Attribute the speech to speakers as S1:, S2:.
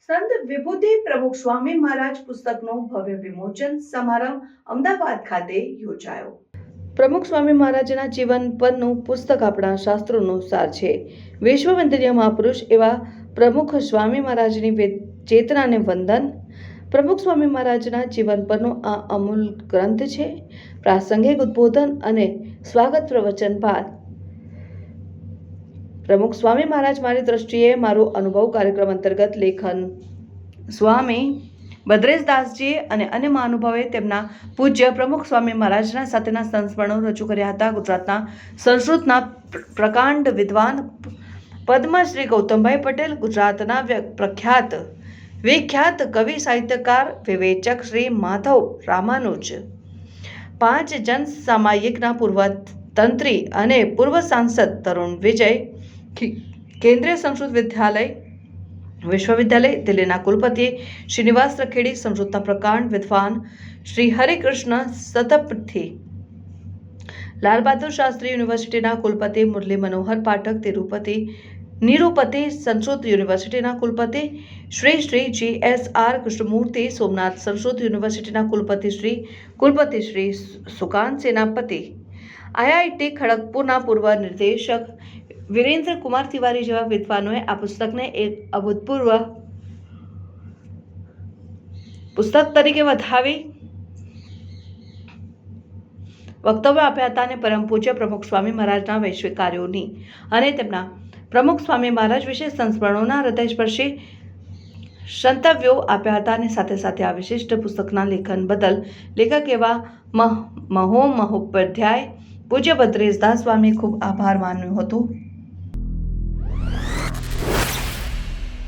S1: સંત વિભૂતિ પ્રમુખ સ્વામી મહારાજ પુસ્તકનો ભવ્ય વિમોચન સમારંભ અમદાવાદ ખાતે યોજાયો. પ્રમુખ સ્વામી મહારાજના જીવન પરનું પુસ્તક આપણા શાસ્ત્રોનો સાર છે. વિશ્વવંદનીય મહાપુરુષ એવા પ્રમુખ સ્વામી મહારાજની ચેતનાને વંદન. પ્રમુખ સ્વામી મહારાજના જીવન પરનો આ અમૂલ ગ્રંથ છે. પ્રાસંગિક ઉદ્બોધન અને સ્વાગત પ્રવચન બાદ પ્રમુખ સ્વામી મહારાજ મારી દ્રષ્ટિએ મારો અનુભવ કાર્યક્રમ અંતર્ગત લેખન સ્વામી ભદ્રેશદાસજી અને અન્ય મહાનુભાવોએ તેમના પૂજ્ય પ્રમુખ સ્વામી મહારાજના સાથેના સંસ્મરણો રજૂ કર્યા હતા. ગુજરાતના સંસ્કૃતના પ્રકાંડ વિદ્વાન પદ્મશ્રી ગૌતમભાઈ પટેલ, ગુજરાતના વિખ્યાત કવિ સાહિત્યકાર વિવેચક શ્રી માધવ રામાનુજ, 5 જન સામાયિકના પૂર્વ તંત્રી અને પૂર્વ સાંસદ તરુણ વિજય, કેન્દ્રીય સંસ્કૃત વિશ્વવિદ્યાલય દિલ્હીના કુલપતિ શ્રીનિવાસ રખેડી, સંસ્કૃતના પ્રકાંડ વિદ્વાન શ્રી હરિકૃષ્ણ સતપથી, લાલ બહાદુર શાસ્ત્રી યુનિવર્સિટીના કુલપતિ મુરલી મનોહર પાઠક, નિરુપતિ સંસ્કૃત યુનિવર્સિટીના કુલપતિ શ્રી GSR કૃષ્ણમૂર્તિ, સોમનાથ સંસ્કૃત યુનિવર્સિટીના કુલપતિ શ્રી સુકાંત સેનાપતિ, IIT ખડગપુરના પૂર્વ નિર્દેશક વિરેન્દ્ર કુમાર તિવારી જેવા વિદ્વાનોએ આ પુસ્તકને એક અભૂતપૂર્વ પુસ્તક તરીકે વધાવી વક્તવ્ય આપ્યા હતા અને પરમ પૂજ્ય પ્રમુખ સ્વામી મહારાજના વૈશ્વિક કાર્યોની અને તેમના પ્રમુખ સ્વામી મહારાજ વિશે સંસ્મરણોના હૃદયસ્પર્શી સંતવ્યો આપ્યા હતા અને સાથે સાથે આ વિશિષ્ટ પુસ્તકના લેખન બદલ લેખક એવા મહોપાધ્યાય પૂજ્ય ભદ્રેશદાસ સ્વામી ખૂબ આભાર માન્યો હતો.